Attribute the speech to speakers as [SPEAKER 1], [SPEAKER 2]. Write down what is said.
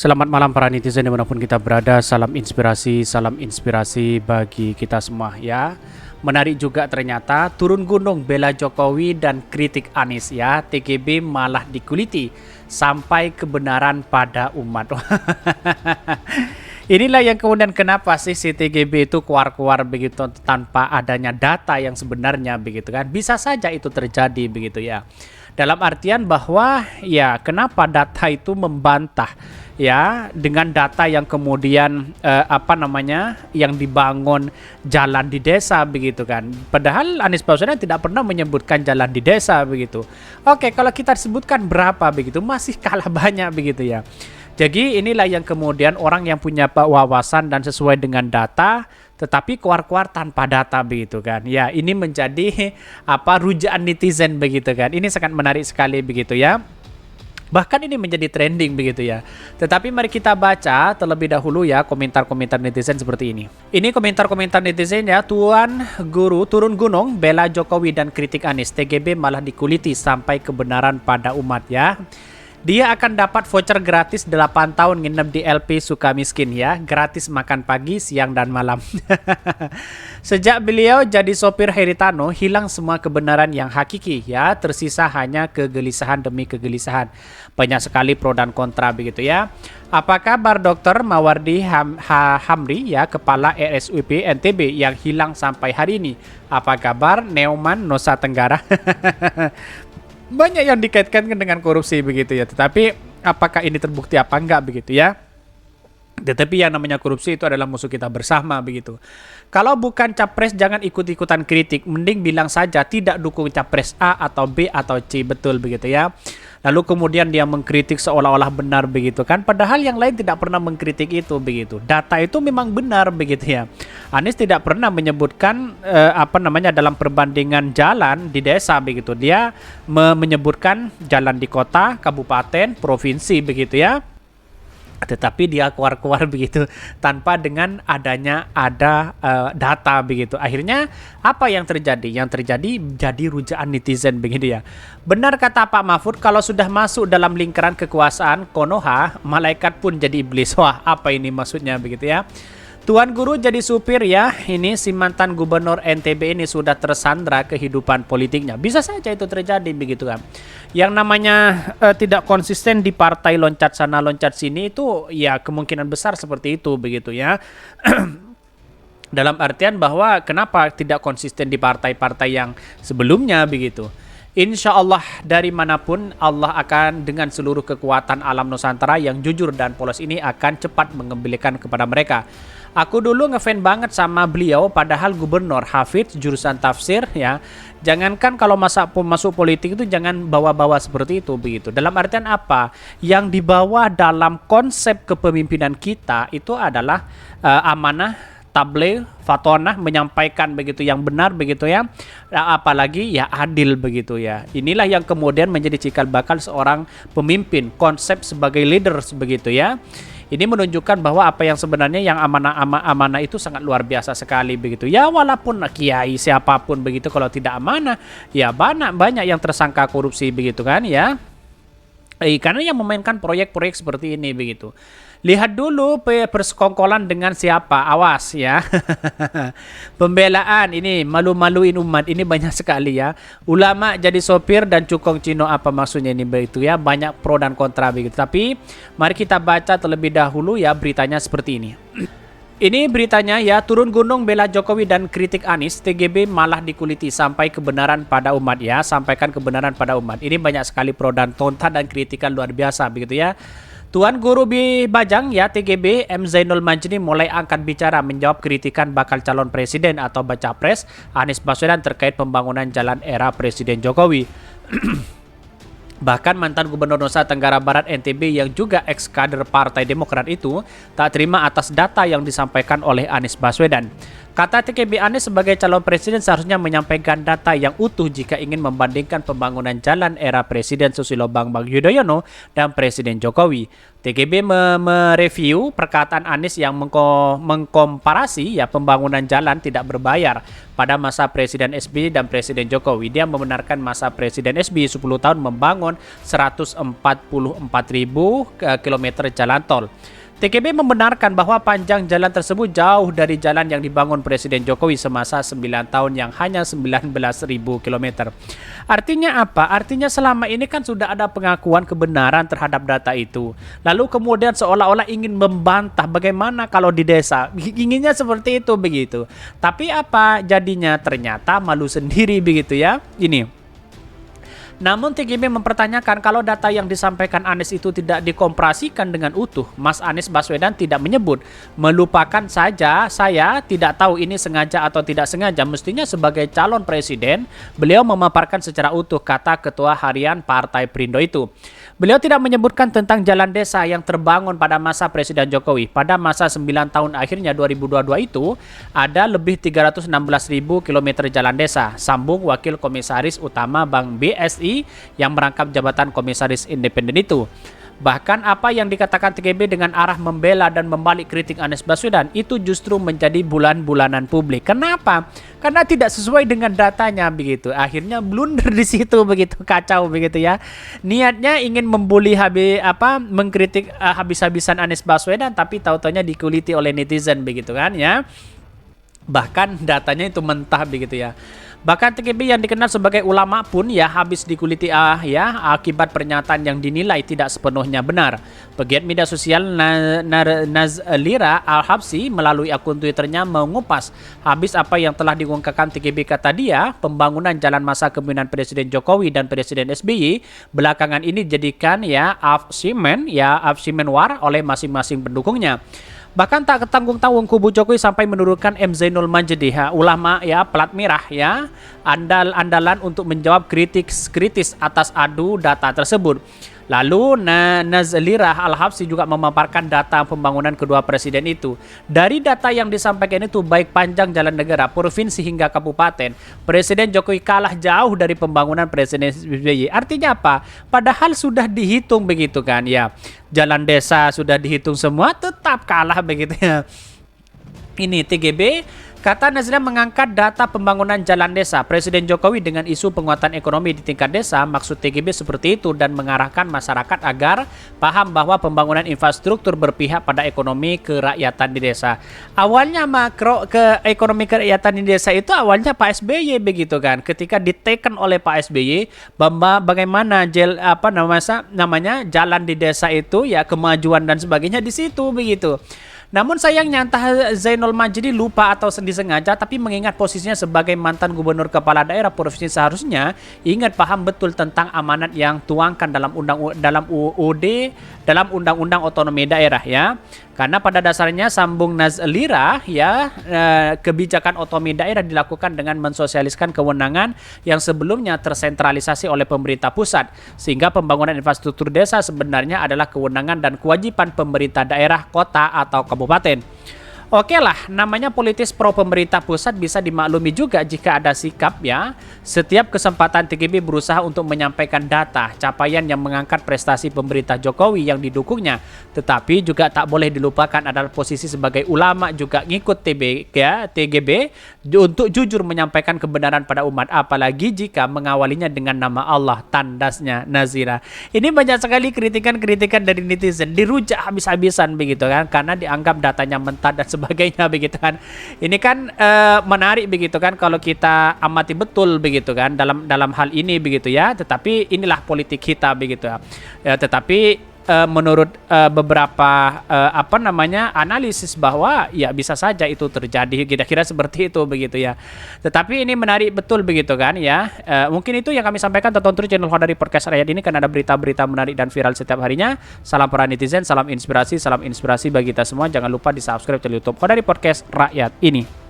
[SPEAKER 1] Selamat malam para netizen dimanapun kita berada. Salam inspirasi bagi kita semua ya. Menarik juga ternyata turun gunung bela Jokowi dan kritik Anies ya. TGB malah dikuliti sampai kebenaran pada umat. Inilah yang kemudian kenapa sih si TGB itu keluar-keluar begitu tanpa adanya data yang sebenarnya begitu kan. Bisa saja itu terjadi begitu ya. Dalam artian bahwa ya kenapa data itu membantah ya dengan data yang kemudian yang dibangun jalan di desa begitu kan. Padahal Anies Baswedan tidak pernah menyebutkan jalan di desa begitu. Oke, kalau kita sebutkan berapa begitu masih kalah banyak begitu ya. Jadi inilah yang kemudian orang yang punya wawasan dan sesuai dengan data tetapi keluar-keluar tanpa data begitu kan. Ya, ini menjadi rujaan netizen begitu kan. Ini sangat menarik sekali begitu ya. Bahkan ini menjadi trending begitu ya. Tetapi mari kita baca terlebih dahulu ya komentar-komentar netizen seperti ini. Ini komentar-komentar netizen ya. Tuan Guru turun gunung bela Jokowi dan kritik Anies. TGB malah dikuliti sampai kebenaran pada umat ya. Dia akan dapat voucher gratis 8 tahun nginep di LP Sukamiskin ya. Gratis makan pagi, siang, dan malam. Sejak beliau jadi sopir Haritano, hilang semua kebenaran yang hakiki ya. Tersisa hanya kegelisahan demi kegelisahan. Banyak sekali pro dan kontra begitu ya. Apa kabar Dr. Mawardi Hamri ya, Kepala RSUP NTB yang hilang sampai hari ini? Apa kabar Neumann Nusa Tenggara? Banyak yang dikaitkan dengan korupsi begitu ya. Tetapi apakah ini terbukti apa enggak begitu ya. Tetapi yang namanya korupsi itu adalah musuh kita bersama begitu. Kalau bukan capres jangan ikut-ikutan kritik. Mending bilang saja tidak dukung capres A atau B atau C. Betul begitu ya. Lalu kemudian dia mengkritik seolah-olah benar begitu kan. Padahal yang lain tidak pernah mengkritik itu begitu. Data itu memang benar begitu ya. Anies tidak pernah menyebutkan dalam perbandingan jalan di desa begitu. Dia menyebutkan jalan di kota, kabupaten, provinsi begitu ya. Tetapi dia keluar-keluar begitu tanpa dengan adanya data begitu. Akhirnya apa yang terjadi? Yang terjadi jadi rujaan netizen begitu ya. Benar kata Pak Mahfud, kalau sudah masuk dalam lingkaran kekuasaan Konoha, malaikat pun jadi iblis. Wah, apa ini maksudnya begitu ya? Tuan Guru jadi supir ya. Ini si mantan gubernur NTB ini sudah tersandra kehidupan politiknya. Bisa saja itu terjadi begitu kan. Yang namanya tidak konsisten di partai loncat sana loncat sini itu ya kemungkinan besar seperti itu begitu ya. Dalam artian bahwa kenapa tidak konsisten di partai-partai yang sebelumnya begitu. Insya Allah dari manapun Allah akan dengan seluruh kekuatan alam Nusantara yang jujur dan polos ini akan cepat mengembalikan kepada mereka. Aku dulu ngefan banget sama beliau padahal gubernur Hafidz jurusan tafsir ya. Jangankan kalau masuk politik itu jangan bawa-bawa seperti itu begitu. Dalam artian apa? Yang dibawa dalam konsep kepemimpinan kita itu adalah amanah, tabligh, fatonah, menyampaikan begitu yang benar begitu ya. Apalagi ya adil begitu ya. Inilah yang kemudian menjadi cikal bakal seorang pemimpin, konsep sebagai leaders begitu ya. Ini menunjukkan bahwa apa yang sebenarnya yang amanah itu sangat luar biasa sekali begitu. Ya walaupun kiai siapapun begitu kalau tidak amanah ya banyak yang tersangka korupsi begitu kan ya. Karena yang memainkan proyek-proyek seperti ini begitu. Lihat dulu persekongkolan dengan siapa, awas ya. Pembelaan ini malu-maluin umat ini banyak sekali ya. Ulama jadi sopir dan cukong Cino apa maksudnya ini begitu ya. Banyak pro dan kontra begitu. Tapi mari kita baca terlebih dahulu ya beritanya seperti ini. Ini beritanya ya, turun gunung bela Jokowi dan kritik Anies, TGB malah dikuliti sampai kebenaran pada umat ya, sampaikan kebenaran pada umat. Ini banyak sekali pro dan kontra dan kritikan luar biasa begitu ya. Tuan Guru Bajang ya TGB M Zainul Majni mulai angkat bicara menjawab kritikan bakal calon presiden atau baca pres Anies Baswedan terkait pembangunan jalan era Presiden Jokowi. Bahkan mantan gubernur Nusa Tenggara Barat NTB yang juga ex-kader Partai Demokrat itu tak terima atas data yang disampaikan oleh Anies Baswedan. Kata TGB, Anies sebagai calon presiden seharusnya menyampaikan data yang utuh jika ingin membandingkan pembangunan jalan era Presiden Susilo Bambang Yudhoyono dan Presiden Jokowi. TGB mereview perkataan Anies yang mengkomparasi ya pembangunan jalan tidak berbayar pada masa Presiden SBY dan Presiden Jokowi. Dia membenarkan masa Presiden SBY 10 tahun membangun 144.000 kilometer jalan tol. TGB membenarkan bahwa panjang jalan tersebut jauh dari jalan yang dibangun Presiden Jokowi semasa 9 tahun yang hanya 19.000 km. Artinya apa? Artinya selama ini kan sudah ada pengakuan kebenaran terhadap data itu. Lalu kemudian seolah-olah ingin membantah bagaimana kalau di desa. Inginnya seperti itu begitu. Tapi apa jadinya? Ternyata malu sendiri begitu ya. Ini. Namun TGB mempertanyakan kalau data yang disampaikan Anies itu tidak dikomparasikan dengan utuh. Mas Anies Baswedan tidak menyebut, melupakan saja, saya tidak tahu ini sengaja atau tidak sengaja. Mestinya sebagai calon presiden, beliau memaparkan secara utuh, kata Ketua Harian Partai Perindo itu. Beliau tidak menyebutkan tentang jalan desa yang terbangun pada masa Presiden Jokowi. Pada masa 9 tahun akhirnya 2022 itu, ada lebih 316.000 km jalan desa. Sambung Wakil Komisaris Utama Bank BSI yang merangkap jabatan Komisaris Independen itu. Bahkan apa yang dikatakan TGB dengan arah membela dan membalik kritik Anies Baswedan itu justru menjadi bulan-bulanan publik. Kenapa? Karena tidak sesuai dengan datanya begitu. Akhirnya blunder di situ begitu, kacau begitu ya. Niatnya ingin membuli mengkritik habis-habisan Anies Baswedan, tapi tahu-taunya dikuliti oleh netizen begitu kan ya. Bahkan datanya itu mentah begitu ya. Bahkan TGB yang dikenal sebagai ulama pun ya habis dikuliti akibat pernyataan yang dinilai tidak sepenuhnya benar. Pegiat media sosial Nazlira Al-Habsyi melalui akun Twitternya mengupas habis apa yang telah diungkapkan TGB. Kata dia, pembangunan jalan masa kepemimpinan Presiden Jokowi dan Presiden SBY belakangan ini dijadikan war oleh masing-masing pendukungnya. Bahkan tak ketanggung-tanggung kubu Jokowi sampai menurunkan M. Zainul Majdi, ulama ya plat merah ya, andalan untuk menjawab kritis atas adu data tersebut. Lalu Nazlira Al-Habsyi juga memaparkan data pembangunan kedua presiden itu. Dari data yang disampaikan itu baik panjang jalan negara, provinsi hingga kabupaten, Presiden Jokowi kalah jauh dari pembangunan Presiden SBY. Artinya apa? Padahal sudah dihitung begitu kan ya. Jalan desa sudah dihitung semua, tetap kalah begitu ya. Ini TGB. Kata Nazlira mengangkat data pembangunan jalan desa Presiden Jokowi dengan isu penguatan ekonomi di tingkat desa. Maksud TGB seperti itu dan mengarahkan masyarakat agar paham bahwa pembangunan infrastruktur berpihak pada ekonomi kerakyatan di desa. Awalnya makro ke ekonomi kerakyatan di desa itu awalnya Pak SBY begitu kan. Ketika diteken oleh Pak SBY bagaimana jalan di desa itu ya kemajuan dan sebagainya di situ begitu. Namun sayangnya entah Zainul Majdi lupa atau disengaja, tapi mengingat posisinya sebagai mantan gubernur kepala daerah provinsi seharusnya ingat paham betul tentang amanat yang tuangkan dalam undang-undang otonomi daerah ya. Karena pada dasarnya sambung Nazlira ya kebijakan otonomi daerah dilakukan dengan mensosialiskan kewenangan yang sebelumnya tersentralisasi oleh pemerintah pusat, sehingga pembangunan infrastruktur desa sebenarnya adalah kewenangan dan kewajiban pemerintah daerah, kota atau kabupaten. Oke lah, namanya politis pro pemerintah pusat bisa dimaklumi juga jika ada sikap ya. Setiap kesempatan TGB berusaha untuk menyampaikan data, capaian yang mengangkat prestasi pemerintah Jokowi yang didukungnya. Tetapi juga tak boleh dilupakan adalah posisi sebagai ulama juga ngikut TGB untuk jujur menyampaikan kebenaran pada umat. Apalagi jika mengawalinya dengan nama Allah, tandasnya Nazira. Ini banyak sekali kritikan-kritikan dari netizen, dirujak habis-habisan begitu kan. Karena dianggap datanya mentah dan sebagainya begitu kan. Ini kan menarik begitu kan kalau kita amati betul begitu kan dalam hal ini begitu ya. Tetapi inilah politik kita begitu ya. Tetapi menurut beberapa analisis bahwa ya bisa saja itu terjadi, kira-kira seperti itu begitu ya. Tetapi ini menarik betul begitu kan ya. Mungkin itu yang kami sampaikan. Tonton terus channel Hodari Podcast Rakyat ini kan ada berita-berita menarik dan viral setiap harinya. Salam para netizen, salam inspirasi bagi kita semua. Jangan lupa di subscribe channel YouTube Hodari Podcast Rakyat ini.